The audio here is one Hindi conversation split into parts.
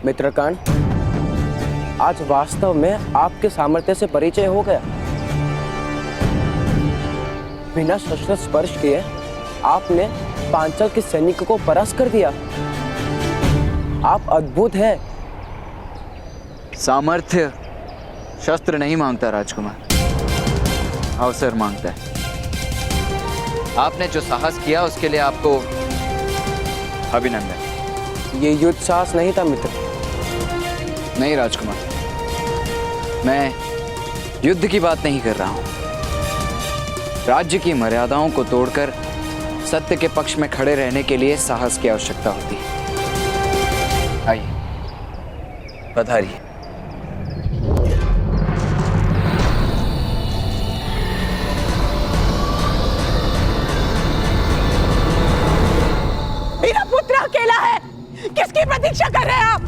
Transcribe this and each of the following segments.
मित्रकांड, आज वास्तव में आपके सामर्थ्य से परिचय हो गया। बिना शस्त्र स्पर्श किए आपने पांचाल के सैनिकों को परास्त कर दिया। आप अद्भुत हैं। सामर्थ्य शस्त्र नहीं मांगता राजकुमार, अवसर मांगता है। आपने जो साहस किया उसके लिए आपको अभिनंदन। ये युद्ध साहस नहीं था मित्र। नहीं राजकुमार, मैं युद्ध की बात नहीं कर रहा हूं। राज्य की मर्यादाओं को तोड़कर सत्य के पक्ष में खड़े रहने के लिए साहस की आवश्यकता होती है। आइए, पधारिए। मेरा पुत्र अकेला है, किसकी प्रतीक्षा कर रहे हैं आप?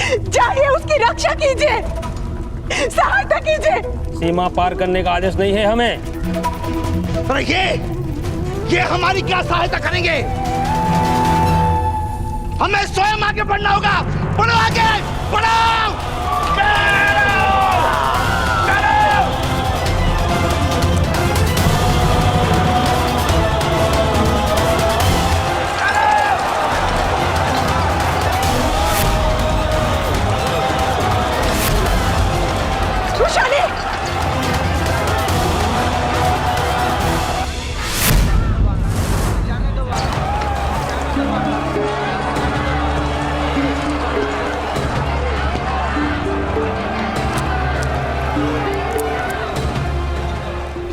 जाइए, उसकी रक्षा कीजिए, सहायता कीजिए। सीमा पार करने का आदेश नहीं है हमें। अरे ये हमारी क्या सहायता करेंगे? हमें स्वयं आगे बढ़ना होगा। बढ़ो आगे, बढ़ो।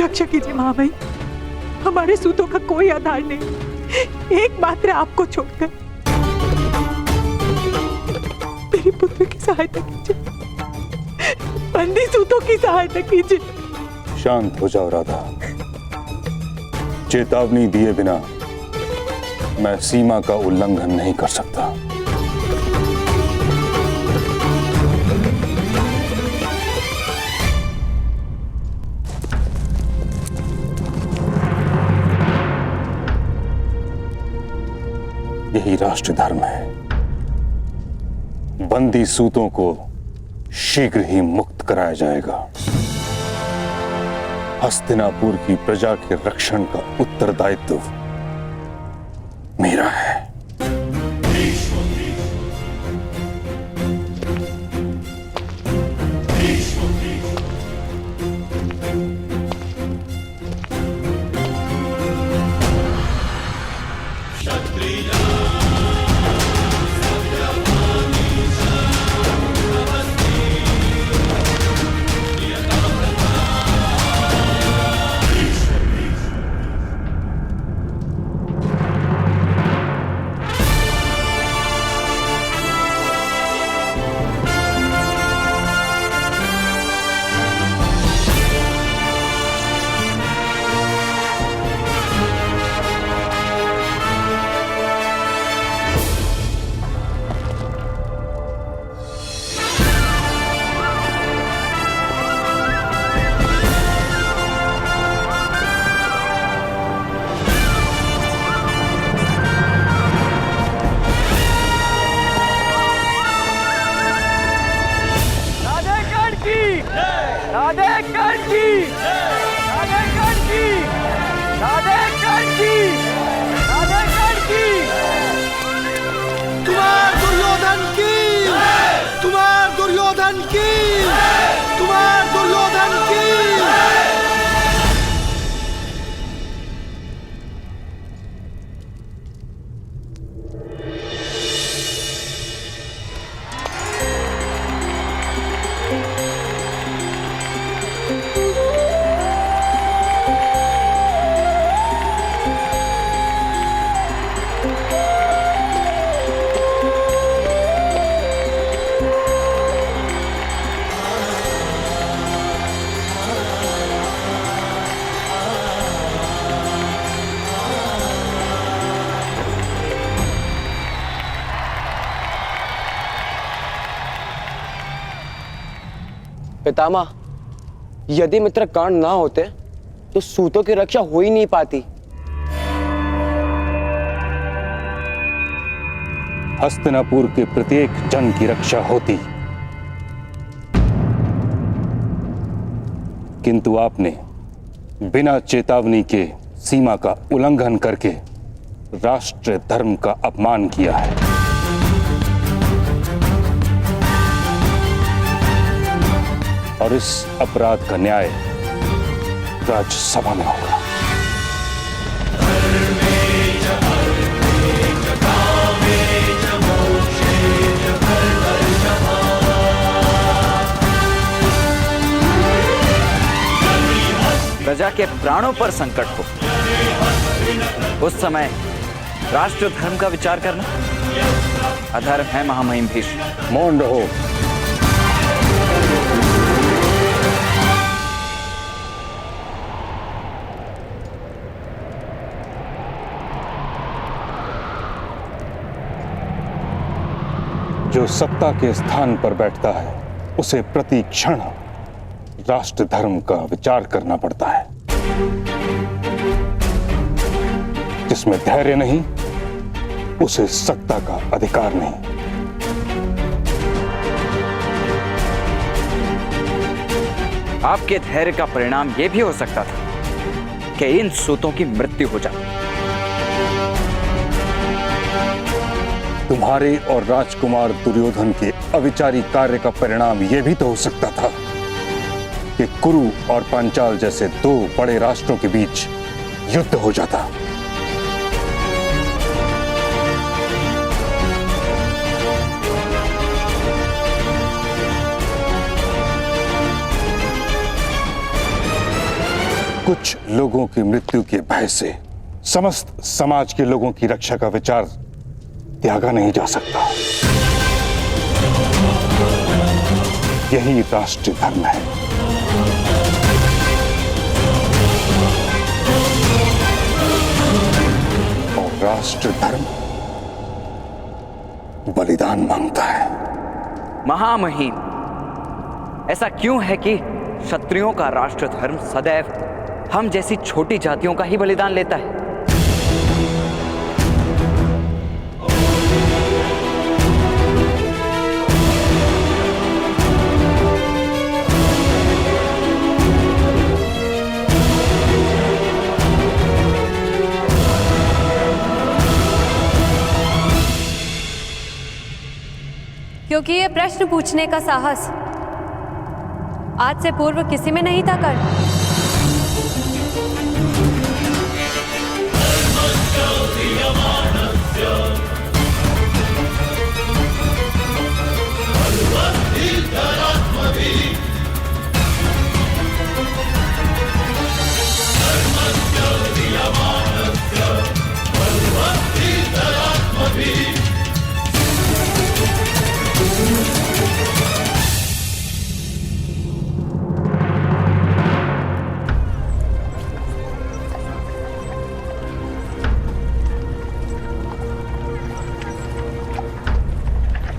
रक्षा कीजिए महाभाई, हमारे सूतों का कोई आधार नहीं, एकमात्र आपको छोड़कर। मेरे पुत्र की सहायता कीजिए, बंदी सूतों की सहायता कीजिए। शांत हो जाओ राधा। चेतावनी दिए बिना मैं सीमा का उल्लंघन नहीं कर सकता। यही राष्ट्र धर्म है। बंदी सूतों को शीघ्र ही मुक्त कराया जाएगा। हस्तिनापुर की प्रजा के रक्षण का उत्तरदायित्व मेरा है। पितामह, यदि मित्र कांड ना होते तो सूतों की रक्षा हो ही नहीं पाती। हस्तिनापुर के प्रत्येक जन की रक्षा होती, किंतु आपने बिना चेतावनी के सीमा का उल्लंघन करके राष्ट्र धर्म का अपमान किया है। और इस अपराध का न्याय राज्यसभा में होगा। प्रजा के प्राणों पर संकट हो उस समय राष्ट्र धर्म का विचार करना अधर्म है। महामहिम भीष्म, मौन रहो। जो सत्ता के स्थान पर बैठता है उसे प्रति क्षण राष्ट्र धर्म का विचार करना पड़ता है। जिसमें धैर्य नहीं उसे सत्ता का अधिकार नहीं। आपके धैर्य का परिणाम यह भी हो सकता था कि इन सूतों की मृत्यु हो जाए। तुम्हारे और राजकुमार दुर्योधन के अविचारी कार्य का परिणाम यह भी तो हो सकता था कि कुरु और पांचाल जैसे दो बड़े राष्ट्रों के बीच युद्ध हो जाता। कुछ लोगों की मृत्यु के भय से समस्त समाज के लोगों की रक्षा का विचार त्यागा नहीं जा सकता। यही राष्ट्रीय धर्म है। और राष्ट्र धर्म बलिदान मांगता है। महामहिम, ऐसा क्यों है कि क्षत्रियों का राष्ट्र धर्म सदैव हम जैसी छोटी जातियों का ही बलिदान लेता है? क्योंकि ये प्रश्न पूछने का साहस आज से पूर्व किसी में नहीं था कर।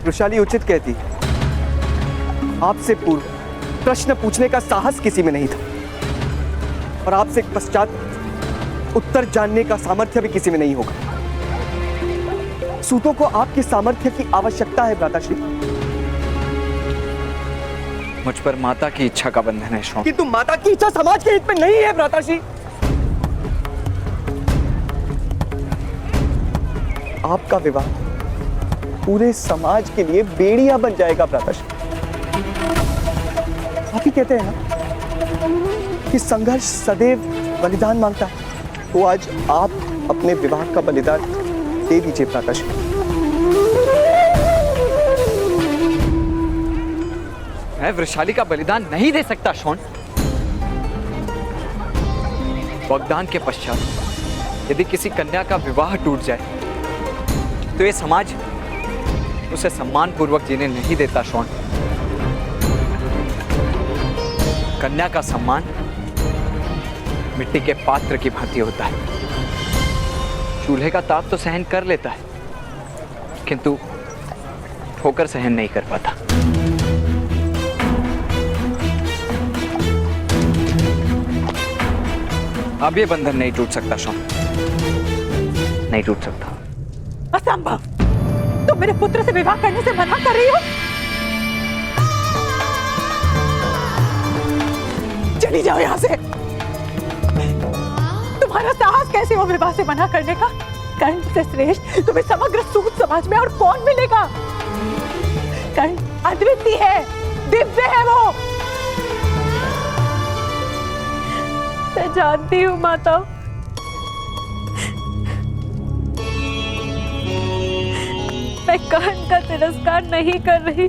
वृषाली उचित कहती, आपसे पूर्व प्रश्न पूछने का साहस किसी में नहीं था और आपसे पश्चात उत्तर जानने का सामर्थ्य भी किसी में नहीं होगा। सूतों को आपकी सामर्थ्य की आवश्यकता है भ्राताश्री। मुझ पर माता की इच्छा का बंधन है शौन। किंतु माता की इच्छा समाज के हित में नहीं है भ्राताश्री। आपका विवाह पूरे समाज के लिए बेड़िया बन जाएगा भ्राताश्री। आप ही कहते हैं ना कि संघर्ष सदैव बलिदान मांगता है, तो आज आप अपने विवाह का बलिदान दे दीजिए भ्राताश्री। मैं वृषाली का बलिदान नहीं दे सकता शौन। वाग्दान के पश्चात यदि किसी कन्या का विवाह टूट जाए तो ये समाज उसे सम्मान पूर्वक जीने नहीं देता शौन। कन्या का सम्मान मिट्टी के पात्र की भांति होता है। चूल्हे का ताप तो सहन कर लेता है, किंतु ठोकर सहन नहीं कर पाता। अब ये बंधन नहीं टूट सकता शौन, नहीं टूट सकता। असंभव, तुम मेरे पुत्र से विवाह करने से मना कर रही हो? चली जाओ यहाँ से। तुम्हारा साहस कैसे हो विवाह से मना करने का? कर्ण से श्रेष्ठ तुम्हें समग्र सूत समाज में और कौन मिलेगा? कर्ण अद्वितीय है, दिव्य है वो। मैं जानती हूँ माता, मैं कर्ण का तिरस्कार नहीं कर रही,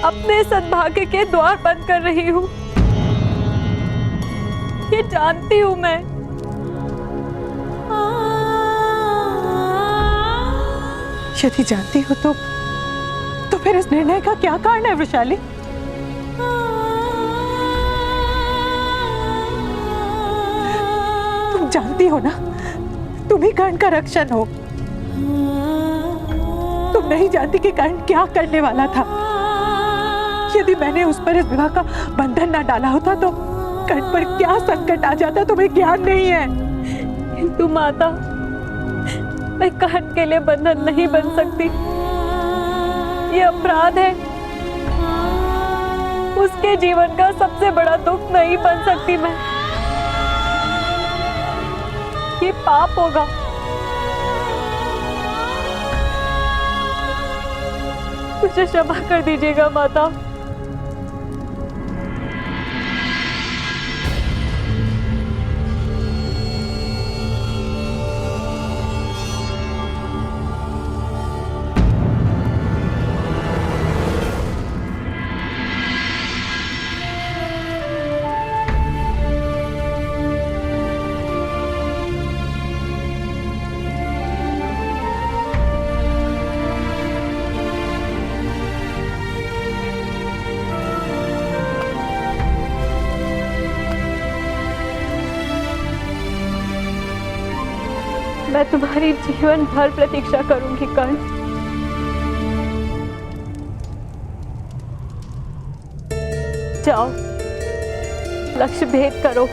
अपने सद्भाग्य के द्वार बंद कर रही हूँ। ये जानती हूँ मैं। यदि जानती हो तो फिर इस निर्णय का क्या कारण है वृषाली? तुम जानती हो ना, तुम ही कर्ण का रक्षण हो। तुम नहीं जानती कि कर्ण क्या करने वाला था। यदि मैंने उस पर इस विवाह का बंधन ना डाला होता तो कर्ण पर क्या संकट आ जाता तुम्हें ज्ञान नहीं है। किंतु माता, मैं कर्ण के लिए बंधन नहीं बन सकती। ये अपराध है। उसके जीवन का सबसे बड़ा दुख नहीं बन सकती मैं। ये पाप होगा। मुझे क्षमा कर दीजिएगा माता। मैं तुम्हारी जीवन भर प्रतीक्षा करूंगी कर्ण। जाओ, लक्ष्य भेद करो।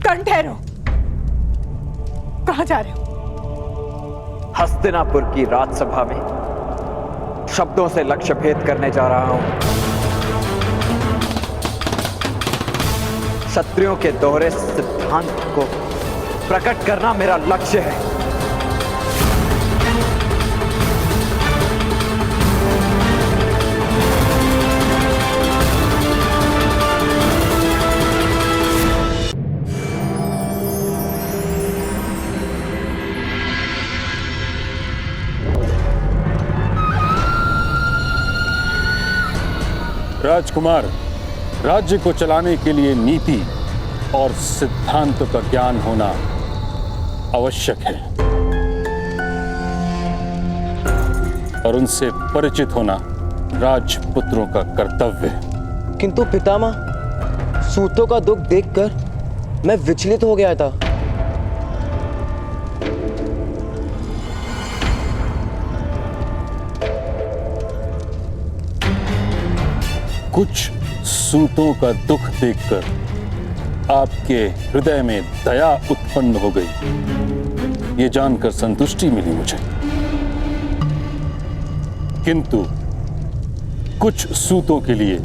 कर्ण ठहरो, कहां जा रहे हो? हस्तिनापुर की राजसभा में शब्दों से लक्ष्य भेद करने जा रहा हूं। क्षत्रियों के दोहरे सिद्धांत को प्रकट करना मेरा लक्ष्य है। राजकुमार, राज्य को चलाने के लिए नीति और सिद्धांतों का ज्ञान होना आवश्यक है और उनसे परिचित होना राजपुत्रों का कर्तव्य है। किंतु पितामह, सूतों का दुख देखकर मैं विचलित हो गया था। कुछ सूतों का दुख देखकर आपके हृदय में दया उत्पन्न हो गई, ये जानकर संतुष्टि मिली मुझे। किंतु कुछ सूतों के लिए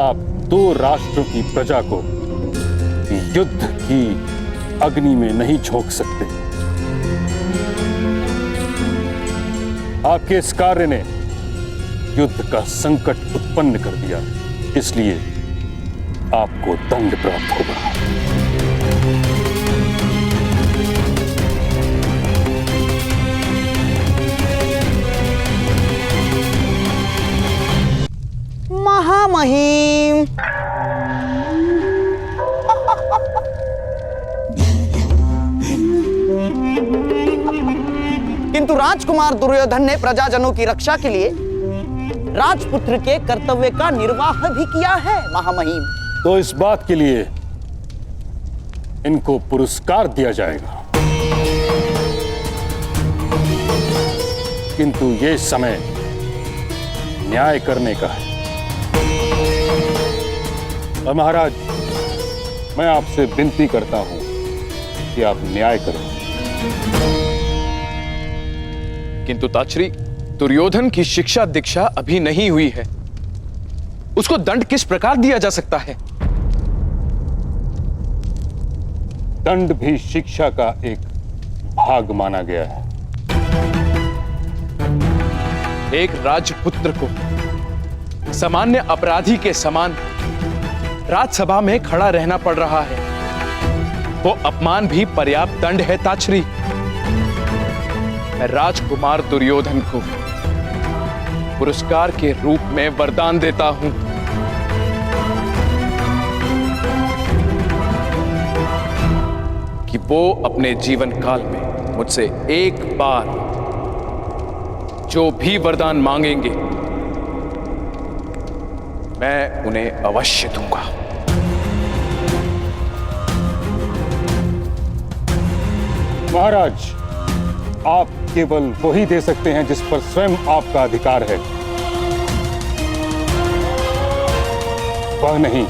आप दो राष्ट्रों की प्रजा को युद्ध की अग्नि में नहीं झोंक सकते। आपके इस कार्य ने युद्ध का संकट उत्पन्न कर दिया, इसलिए आपको दंड प्राप्त होगा। महामहिम, किंतु राजकुमार दुर्योधन ने प्रजाजनों की रक्षा के लिए राजपुत्र के कर्तव्य का निर्वाह भी किया है महामहिम। तो इस बात के लिए इनको पुरस्कार दिया जाएगा, किंतु ये समय न्याय करने का है। और महाराज, मैं आपसे विनती करता हूं कि आप न्याय करें। किंतु ताचरी, दुर्योधन की शिक्षा दीक्षा अभी नहीं हुई है, उसको दंड किस प्रकार दिया जा सकता है? दंड भी शिक्षा का एक भाग माना गया है। एक राजपुत्र को सामान्य अपराधी के समान राजसभा में खड़ा रहना पड़ रहा है, वो अपमान भी पर्याप्त दंड है ताचरी। मैं राजकुमार दुर्योधन को पुरस्कार के रूप में वरदान देता हूं कि वो अपने जीवन काल में मुझसे एक बार जो भी वरदान मांगेंगे मैं उन्हें अवश्य दूंगा। महाराज, आप केवल वही दे सकते हैं जिस पर स्वयं आपका अधिकार है, वह नहीं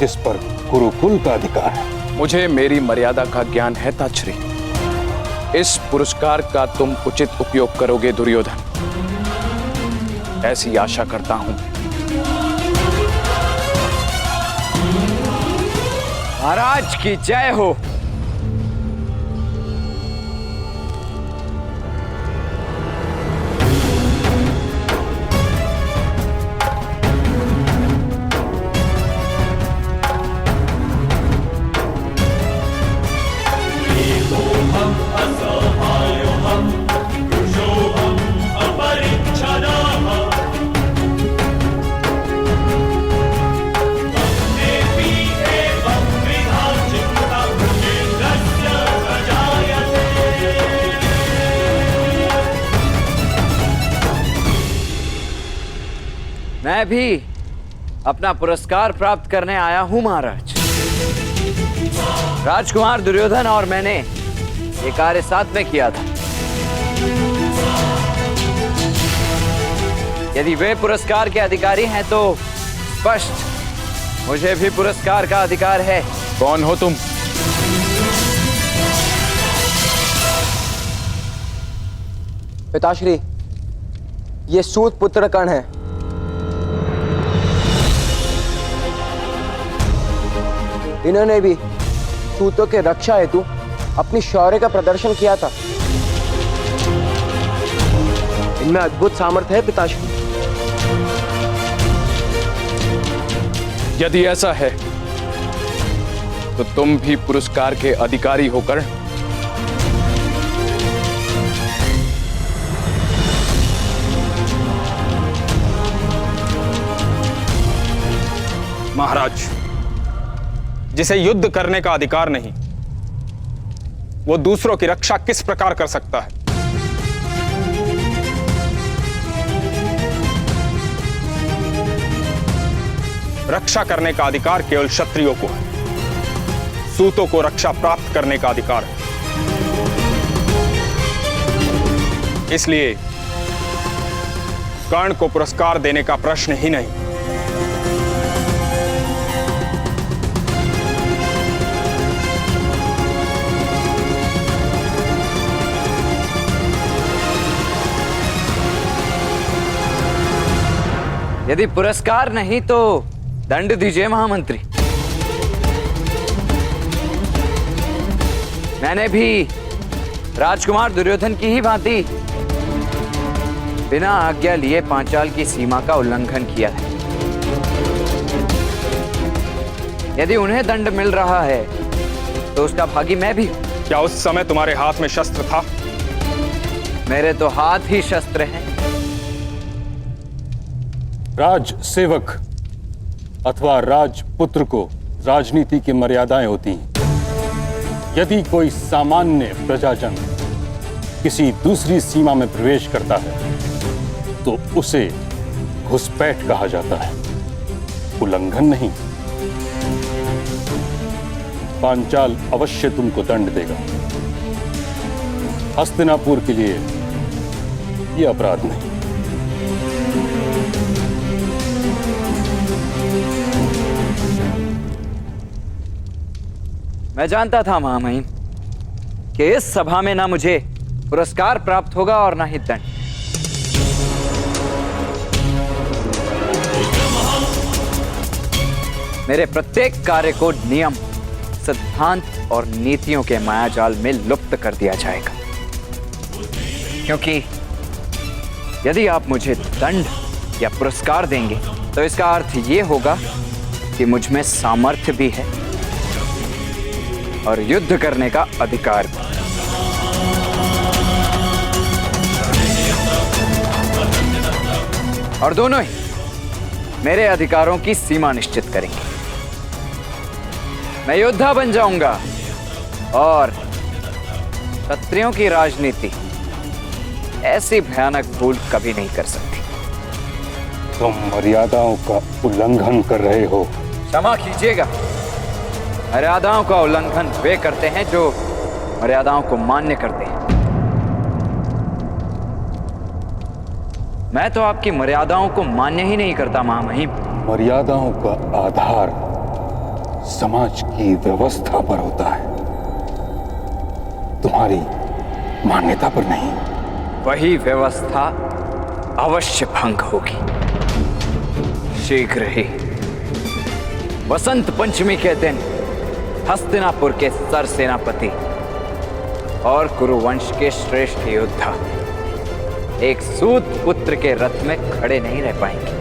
जिस पर गुरुकुल का अधिकार है। मुझे मेरी मर्यादा का ज्ञान है ताचरी। इस पुरस्कार का तुम उचित उपयोग करोगे दुर्योधन, ऐसी आशा करता हूं। महाराज की जय हो। मैं भी अपना पुरस्कार प्राप्त करने आया हूं महाराज। राजकुमार दुर्योधन और मैंने ये कार्य साथ में किया था। यदि वे पुरस्कार के अधिकारी हैं तो स्पष्ट मुझे भी पुरस्कार का अधिकार है। कौन हो तुम? पिताश्री, ये सूत पुत्र कर्ण है। इन्होंने भी सूतों के रक्षा हेतु अपनी शौर्य का प्रदर्शन किया था। इनमें अद्भुत सामर्थ्य है पिताश्री। यदि ऐसा है तो तुम भी पुरस्कार के अधिकारी होकर महाराज, जिसे युद्ध करने का अधिकार नहीं, वो दूसरों की रक्षा किस प्रकार कर सकता है? रक्षा करने का अधिकार केवल क्षत्रियों को है। सूतों को रक्षा प्राप्त करने का अधिकार है। इसलिए कर्ण को पुरस्कार देने का प्रश्न ही नहीं। यदि पुरस्कार नहीं तो दंड दीजिए महामंत्री। मैंने भी राजकुमार दुर्योधन की ही भांति बिना आज्ञा लिए पांचाल की सीमा का उल्लंघन किया है। यदि उन्हें दंड मिल रहा है तो उसका भागी मैं भी हूं। क्या उस समय तुम्हारे हाथ में शस्त्र था? मेरे तो हाथ ही शस्त्र हैं। राज सेवक अथवा राजपुत्र को राजनीति की मर्यादाएं होती हैं। यदि कोई सामान्य प्रजाजन किसी दूसरी सीमा में प्रवेश करता है तो उसे घुसपैठ कहा जाता है, उल्लंघन नहीं। पांचाल अवश्य तुमको दंड देगा। हस्तिनापुर के लिए यह अपराध नहीं। मैं जानता था महामहिम कि इस सभा में ना मुझे पुरस्कार प्राप्त होगा और ना ही दंड। मेरे प्रत्येक कार्य को नियम, सिद्धांत और नीतियों के मायाजाल में लुप्त कर दिया जाएगा, क्योंकि यदि आप मुझे दंड या पुरस्कार देंगे तो इसका अर्थ यह होगा कि मुझ में सामर्थ्य भी है और युद्ध करने का अधिकार भी। और दोनों ही मेरे अधिकारों की सीमा निश्चित करेंगे। मैं योद्धा बन जाऊंगा और क्षत्रियों की राजनीति ऐसी भयानक भूल कभी नहीं कर सकती। तुम मर्यादाओं का उल्लंघन कर रहे हो। क्षमा कीजिएगा, मर्यादाओं का उल्लंघन वे करते हैं जो मर्यादाओं को मान्य करते हैं। मैं तो आपकी मर्यादाओं को मान्य ही नहीं करता महामहिम। मर्यादाओं का आधार समाज की व्यवस्था पर होता है, तुम्हारी मान्यता पर नहीं। वही व्यवस्था अवश्य भंग होगी शीघ्र ही। वसंत पंचमी के दिन हस्तिनापुर के सर सेनापति और कुरुवंश के श्रेष्ठ योद्धा एक सूत पुत्र के रथ में खड़े नहीं रह पाएंगे।